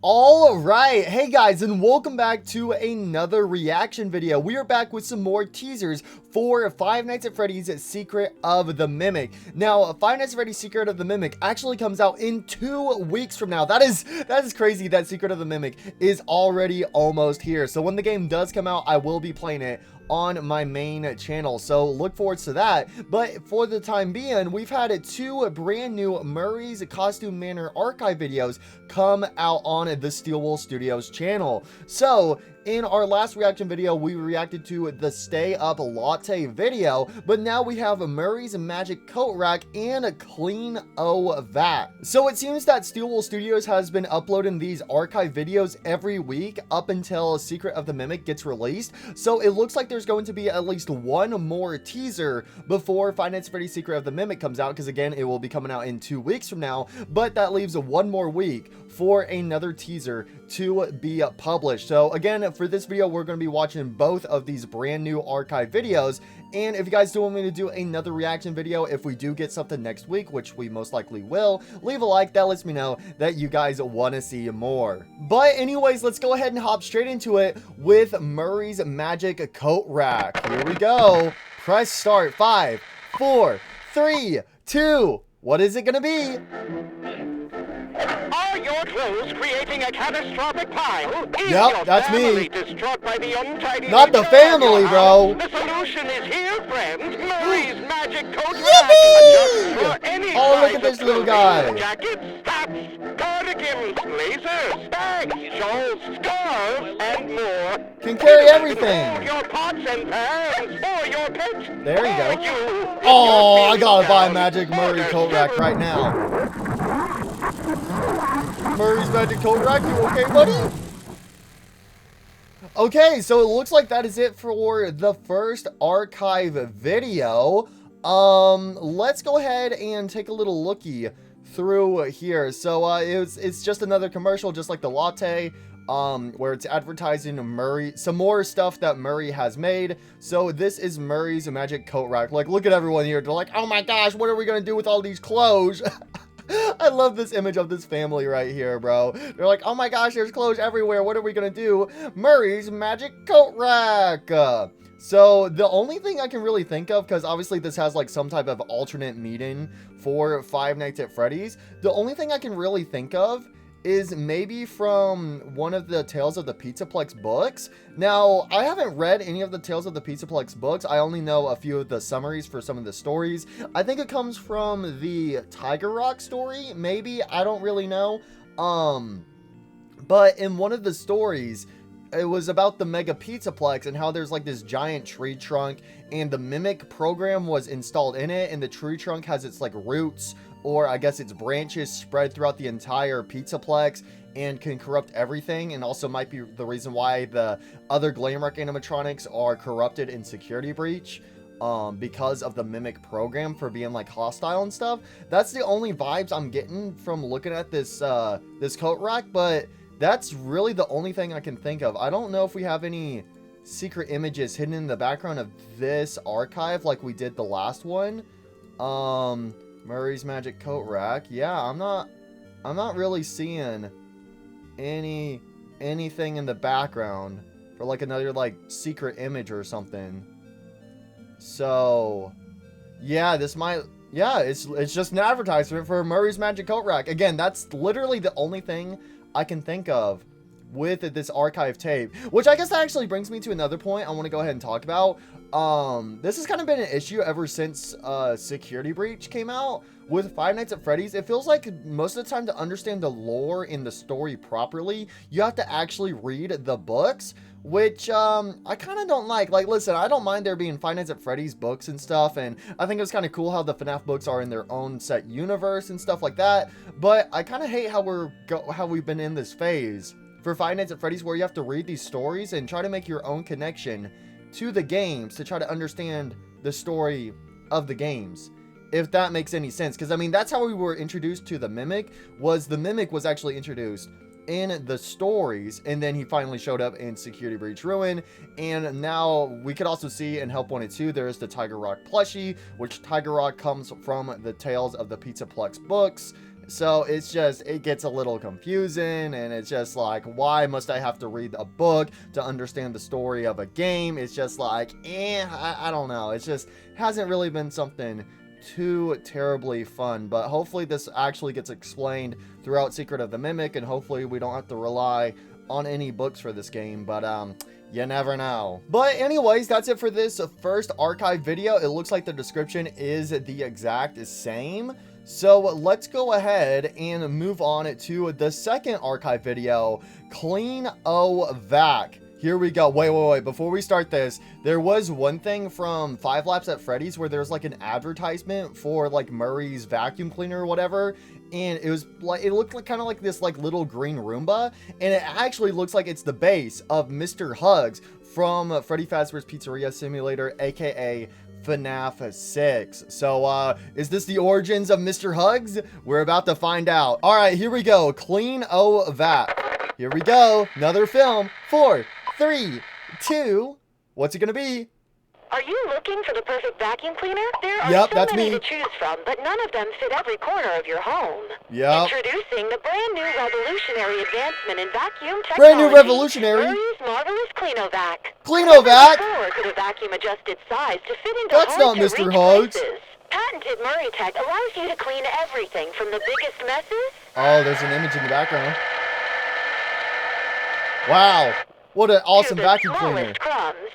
All right, hey guys, and welcome back to another reaction video. We are back with some more teasers for Five Nights at Freddy's Secret of the Mimic. Now, Five Nights at Freddy's Secret of the Mimic actually comes out in 2 weeks from now. That is crazy that Secret of the Mimic is already almost here. So when the game does come out, I will be playing it on my main channel, so look forward to that. But for the time being, we've had 2 brand new Murray's Costume Manor archive videos come out on the Steel Studios channel. So in our last reaction video, we reacted to the Stay Up Latte video, but now we have Murray's Magic Coat Rack and a Clean-O-Vac. So it seems that Steel Studios has been uploading these archive videos every week up until Secret of the Mimic gets released. So it looks like there's going to be at least one more teaser before Five Nights at Freddy's Secret of the Mimic comes out, because again, it will be coming out in 2 weeks from now, but that leaves one more week for another teaser to be published. So again, for this video, we're going to be watching both of these brand new archive videos. And if you guys do want me to do another reaction video, if we do get something next week, which we most likely will, leave a like. That lets me know that you guys want to see more. But anyways, let's go ahead and hop straight into it with Murray's Magic Coat Rack. Here we go. Press start. 5, 4, 3, 2. What is it going to be? Are your clothes creating a catastrophic pile? Is Yep, your that's family me. Distraught by the untidy Not the nature of family, your bro. house? The solution is here, friends. Murray's Magic Coat Yippee! Rack. For any Oh, look size at this of little clothing, guy. Jackets, hats, cardigans, blazers, bags, shawls, scarves, and more. Can carry All everything. your pots and pans for your pets. There you go. Or you, if Oh, you're I gotta buy down, Magic Murray order Coat Rack right now. Murray's Magic Coat Rack, you okay, buddy? Okay, so it looks like that is it for the first archive video. Let's go ahead and take a little looky through here. So it's just another commercial, just like the latte, where it's advertising Murray, some more stuff that Murray has made. So this is Murray's Magic Coat Rack. Like, look at everyone here. They're like, oh my gosh, what are we gonna do with all these clothes? I love this image of this family right here, bro. They're like, oh my gosh, there's clothes everywhere. What are we gonna do? Murray's Magic Coat Rack. So the only thing I can really think of, because obviously this has like some type of alternate meaning for Five Nights at Freddy's, the only thing I can really think of is maybe from one of the Tales of the Pizzaplex books. Now, I haven't read any of the Tales of the Pizzaplex books. I only know a few of the summaries for some of the stories. I think it comes from the Tiger Rock story, maybe. I don't really know. But in one of the stories, it was about the Mega Pizzaplex and how there's like this giant tree trunk, and the Mimic program was installed in it, and the tree trunk has its like roots, or I guess its branches, spread throughout the entire Pizzaplex and can corrupt everything, and also might be the reason why the other Glamrock animatronics are corrupted in Security Breach, because of the Mimic program for being like hostile and stuff. That's the only vibes I'm getting from looking at this this coat rack, but that's really the only thing I can think of. I don't know if we have any secret images hidden in the background of this archive like we did the last one. Murray's Magic Coat Rack. Yeah, I'm not really seeing anything in the background for like another like secret image or something. So yeah, it's just an advertisement for Murray's Magic Coat Rack. Again, that's literally the only thing I can think of with this archive tape, which I guess that actually brings me to another point I want to go ahead and talk about. This has kind of been an issue ever since Security Breach came out with Five Nights at Freddy's. It feels like most of the time, to understand the lore in the story properly, you have to actually read the books, which I kind of don't like. Like, listen, I don't mind there being Five Nights at Freddy's books and stuff, and I think it's kind of cool how the FNAF books are in their own set universe and stuff like that, but I kind of hate how we've been in this phase for Five Nights at Freddy's where you have to read these stories and try to make your own connection to the games to try to understand the story of the games, if that makes any sense. Because I mean, that's how we were introduced to the Mimic. The Mimic was actually introduced in the stories, and then he finally showed up in Security Breach Ruin. And now we could also see in Help Wanted 2 there's the Tiger Rock plushie, which Tiger Rock comes from the Tales of the Pizzaplex books. So it's just, it gets a little confusing, and it's just like, why must I have to read a book to understand the story of a game? It's just like, I don't know. It's just hasn't really been something too terribly fun, but hopefully this actually gets explained throughout Secret of the Mimic, and hopefully we don't have to rely on any books for this game, but you never know. But anyways, that's it for this first archive video. It looks like the description is the exact same. So let's go ahead and move on to the second archive video, Clean-O-Vac. Here we go. Wait. Before we start this, there was one thing from 5 Laps at Freddy's where there's like an advertisement for like Murray's vacuum cleaner or whatever. And it was like, it looked like kind of like this like little green Roomba. And it actually looks like it's the base of Mr. Hugs from Freddy Fazbear's Pizzeria Simulator, aka FNAF 6. So, is this the origins of Mr. Hugs? We're about to find out. All right, here we go. Clean-O-Vac. Here we go. Another film. 4, 3, 2. What's it gonna be? Are you looking for the perfect vacuum cleaner? There are Yep, so that's many me. to choose from, but none of them fit every corner of your home. Yep. Introducing the brand new revolutionary advancement in vacuum technology. Brand new revolutionary. Murray's marvelous Clean-O-Vac. Clean-O-Vac? Before could a vacuum adjusted size to fit into That's not hard-to-reach Mr. Hugs. places. Patented Murray Tech allows you to clean everything from the biggest messes. Oh, there's an image in the background. Wow. What an awesome to the vacuum smallest cleaner. crumbs.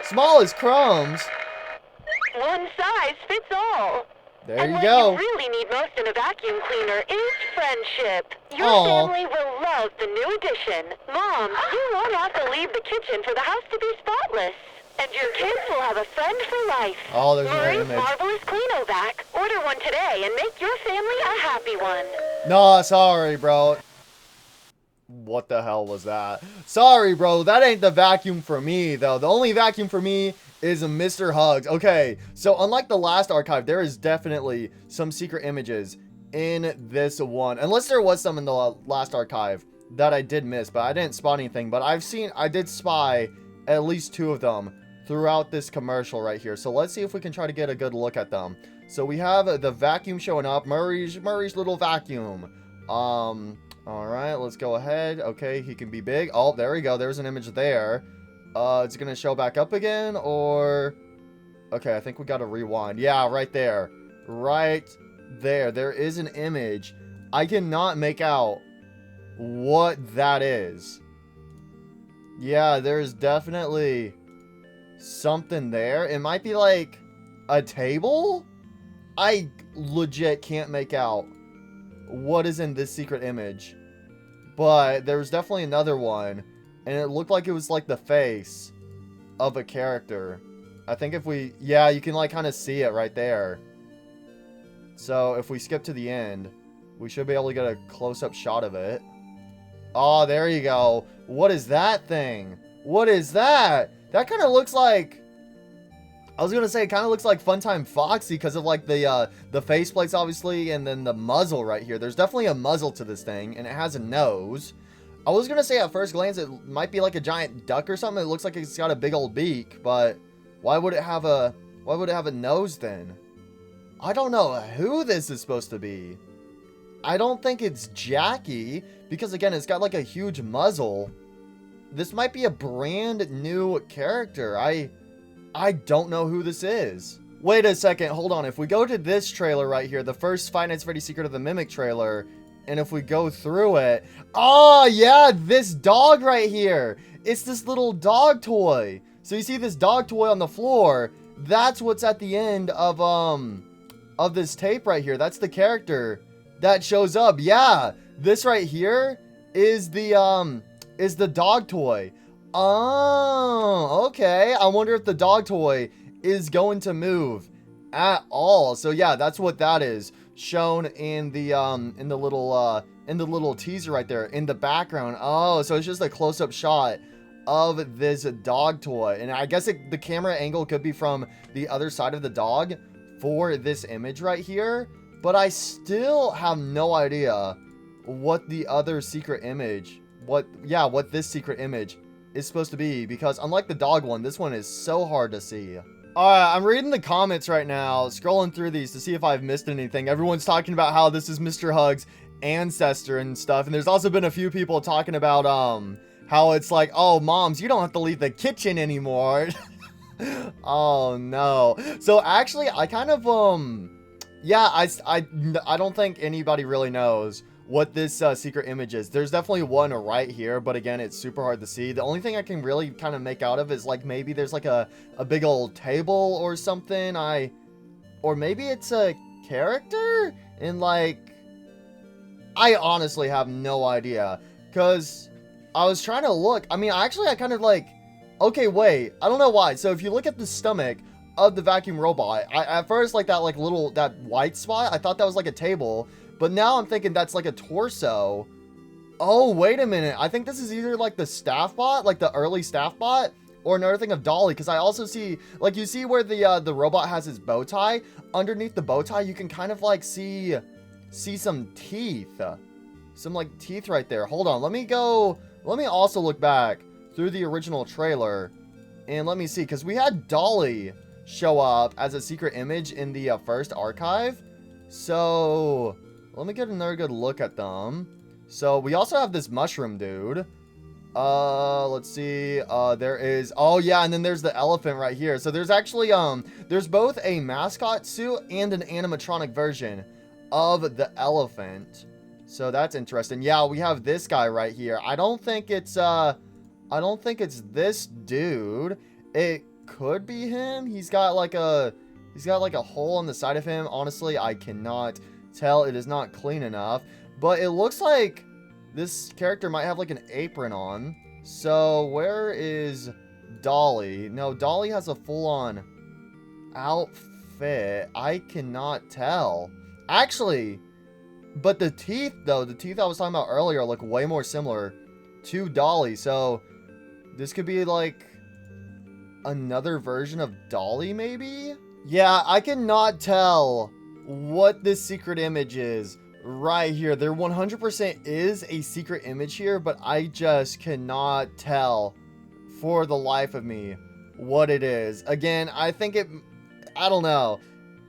Small as crumbs. One size fits all. There And you what go. you really need most in a vacuum cleaner is friendship. Your Aw. family will love the new addition. Mom, you won't have to leave the kitchen for the house to be spotless. And your kids will have a friend for life. Oh, there's another Murray's image. marvelous Clean-O-Vac. Order one today and make your family a happy one. No, sorry, bro. What the hell was that? Sorry, bro. That ain't the vacuum for me, though. The only vacuum for me is Mr. Hugs. Okay, so unlike the last archive, there is definitely some secret images in this one. Unless there was some in the last archive that I did miss, but I didn't spot anything. But I did spy at least 2 of them throughout this commercial right here. So let's see if we can try to get a good look at them. So we have the vacuum showing up. Murray's little vacuum. All right, let's go ahead. Okay, he can be big. Oh, there we go. There's an image there. It's gonna show back up again, or... Okay, I think we gotta rewind. Yeah, right there. Right there. There is an image. I cannot make out what that is. Yeah, there's definitely something there. It might be like a table? I legit can't make out what is in this secret image. But there was definitely another one, and it looked like it was like the face of a character. I think if we... Yeah, you can like kind of see it right there. So if we skip to the end, we should be able to get a close-up shot of it. Oh, there you go. What is that thing? What is that? That kind of looks like... I was gonna say, it kind of looks like Funtime Foxy because of like the faceplates, obviously, and then the muzzle right here. There's definitely a muzzle to this thing, and it has a nose. I was gonna say at first glance it might be like a giant duck or something. It looks like it's got a big old beak, but why would it have a nose then? I don't know who this is supposed to be. I don't think it's Jackie because again, it's got like a huge muzzle. This might be a brand new character. I don't know who this is. Wait a second, hold on. If we go to this trailer right here, the first Five Nights at Freddy's Secret of the Mimic trailer, and if we go through it... Oh, yeah, this dog right here. It's this little dog toy. So you see this dog toy on the floor. That's what's at the end of this tape right here. That's the character that shows up. Yeah, this right here is the dog toy. Oh, okay. I wonder if the dog toy is going to move at all. So yeah, that's what that is shown in the little teaser right there in the background. Oh, so it's just a close-up shot of this dog toy, and I guess the camera angle could be from the other side of the dog for this image right here. But I still have no idea what the other secret image, what this secret image is supposed to be, because unlike the dog one, this one is so hard to see. Alright, I'm reading the comments right now, scrolling through these to see if I've missed anything. Everyone's talking about how this is Mr. Hug's ancestor and stuff, and there's also been a few people talking about, how it's like, oh, moms, you don't have to leave the kitchen anymore. Oh, no. So, actually, I kind of, yeah, I don't think anybody really knows what this secret image is. There's definitely one right here, but again, it's super hard to see. The only thing I can really kind of make out of is like maybe there's like a big old table or something. Or maybe it's a character, and like, I honestly have no idea, because I was trying to look. I mean, I kind of like, okay, wait, I don't know why. So if you look at the stomach of the vacuum robot, at first, like that that white spot, I thought that was like a table. But now I'm thinking that's like a torso. Oh, wait a minute. I think this is either like the staff bot, like the early staff bot, or another thing of Dolly. Because I also see, like, you see where the robot has his bow tie. Underneath the bow tie, you can kind of like see some teeth. Some like teeth right there. Hold on. Let me also look back through the original trailer. And let me see. Because we had Dolly show up as a secret image in the first archive. So let me get another good look at them. So we also have this mushroom dude. Let's see. There is, oh yeah, and then there's the elephant right here. So there's actually, there's both a mascot suit and an animatronic version of the elephant. So that's interesting. Yeah, we have this guy right here. I don't think it's this dude. It could be him. He's got like a hole on the side of him. Honestly, I cannot tell. It is not clean enough, but it looks like this character might have like an apron on. So where is Dolly? No, Dolly has a full-on outfit. I cannot tell, actually. But the teeth, though, the teeth I was talking about earlier look way more similar to Dolly. So this could be like another version of Dolly, maybe? Yeah, I cannot tell what this secret image is right here. There 100% is a secret image here, but I just cannot tell for the life of me what it is. Again, I think I don't know.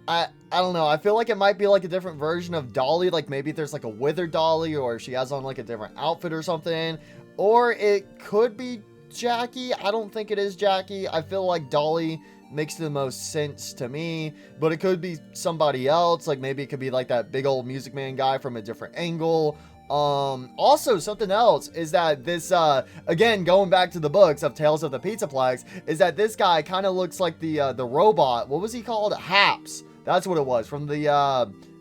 I don't know. I feel like it might be like a different version of Dolly. Like maybe there's like a withered Dolly, or she has on like a different outfit or something. Or it could be Jackie. I don't think it is Jackie. I feel like Dolly makes the most sense to me, but it could be somebody else. Like maybe it could be like that big old Music Man guy from a different angle. Also something else is that this, again, going back to the books of Tales of the Pizzaplex, is that this guy kind of looks like the robot. What was he called? Haps. That's what it was from the,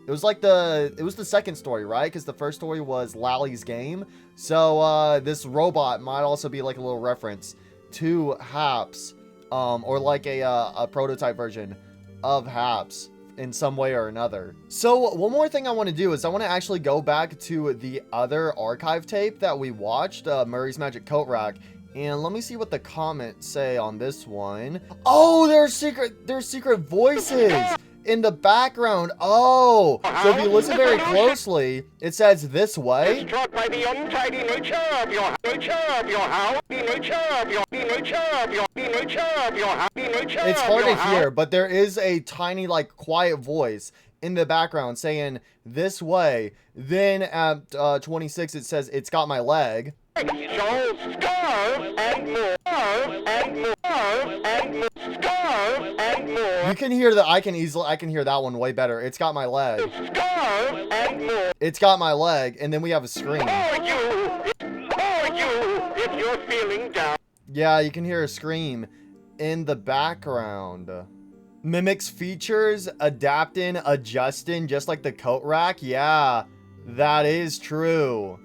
it was the second story, right? Because the first story was Lally's Game. So, this robot might also be like a little reference to Haps, or like a prototype version of Haps in some way or another. So one more thing I want to do is I want to actually go back to the other archive tape that we watched, Murray's Magic Coat Rack, and let me see what the comments say on this one. Oh, there's secret voices in the background. Oh, so if you listen very closely, it says this way. Struck by the untidy nature of your house, the nature of your It's hard to hear, but there is a tiny, like, quiet voice in the background saying this way. Then at 26, it says, "It's got my leg." So scarf and more, and more, and more, scarf and more. You can hear that. I can hear that one way better. "It's got my leg." Scarf and more. "It's got my leg," and then we have a scream. For you, if you're feeling down. Yeah, you can hear a scream in the background. Mimics features, adapting, adjusting, just like the coat rack. Yeah, that is true.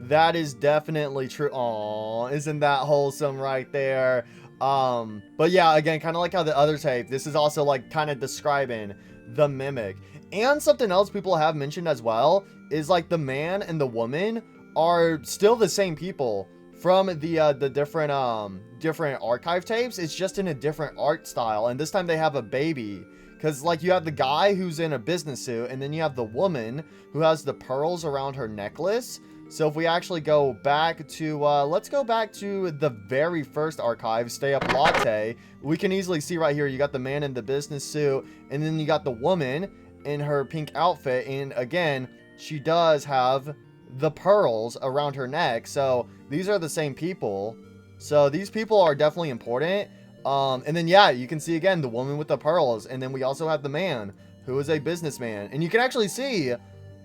That is definitely true. Aw, isn't that wholesome right there? But yeah, again, kind of like how the other tape, this is also like kind of describing the mimic. And something else people have mentioned as well is like the man and the woman are still the same people from the different archive tapes. It's just in a different art style, and this time they have a baby. Because, like, you have the guy who's in a business suit, and then you have the woman who has the pearls around her necklace. So if we actually go back to, let's go back to the very first archive, Stay Up Latte. We can easily see right here, you got the man in the business suit, and then you got the woman in her pink outfit. And again, she does have the pearls around her neck. So these are the same people. So these people are definitely important. And then, yeah, you can see again the woman with the pearls. And then we also have the man who is a businessman. And you can actually see,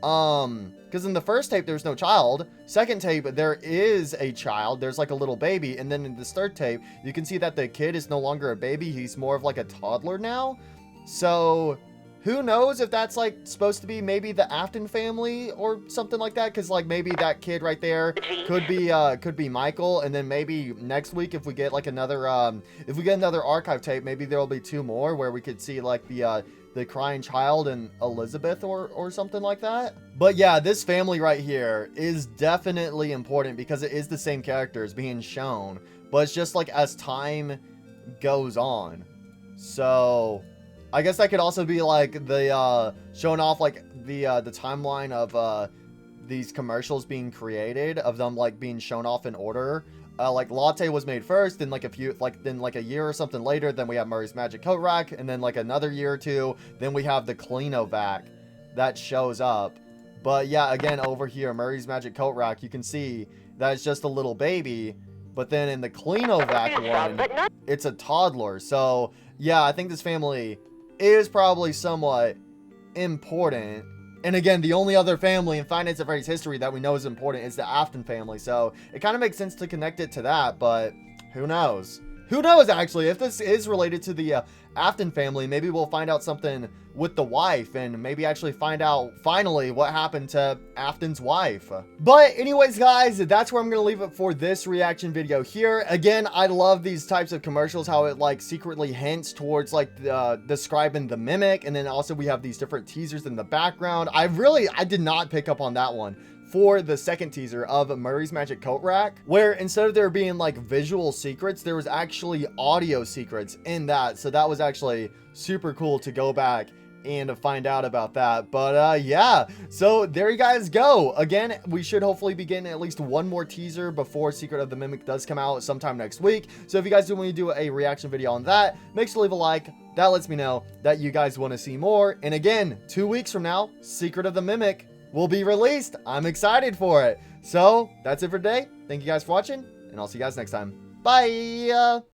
because in the first tape, there's no child. Second tape, there is a child. There's like a little baby. And then in this third tape, you can see that the kid is no longer a baby. He's more of like a toddler now. So who knows if that's like supposed to be maybe the Afton family or something like that? Because like maybe that kid right there could be Michael. And then maybe next week if we get like another archive tape, maybe there'll be 2 more where we could see like the crying child and Elizabeth or something like that. But yeah, this family right here is definitely important because it is the same characters being shown, but it's just like as time goes on. So I guess that could also be like the showing off like the timeline of these commercials being created, of them like being shown off in order. Like Latte was made first, then like a year or something later, then we have Murray's Magic Coat Rack, and then like another year or 2, then we have the Clean-O-Vac that shows up. But yeah, again, over here, Murray's Magic Coat Rack, you can see that it's just a little baby, but then in the Clean-O-Vac one, it's a toddler. So yeah, I think this family is probably somewhat important. And again, the only other family in Five Nights at Freddy's history that we know is important is the Afton family. So it kind of makes sense to connect it to that, but who knows? Who knows, actually? If this is related to the Afton family, maybe we'll find out something with the wife and maybe actually find out finally what happened to Afton's wife. But anyways, guys, that's where I'm going to leave it for this reaction video here. Again, I love these types of commercials, how it like secretly hints towards like describing the mimic. And then also we have these different teasers in the background. I did not pick up on that one for the second teaser of Murray's Magic Coat Rack, where instead of there being like visual secrets, there was actually audio secrets in that. So that was actually super cool to go back and to find out about that. But yeah, so there you guys go. Again, we should hopefully be getting at least 1 more teaser before Secret of the Mimic does come out sometime next week. So if you guys do want to do a reaction video on that, make sure to leave a like. That lets me know that you guys want to see more. And again, 2 weeks from now, Secret of the Mimic will be released. I'm excited for it. So that's it for today. Thank you guys for watching, and I'll see you guys next time. Bye.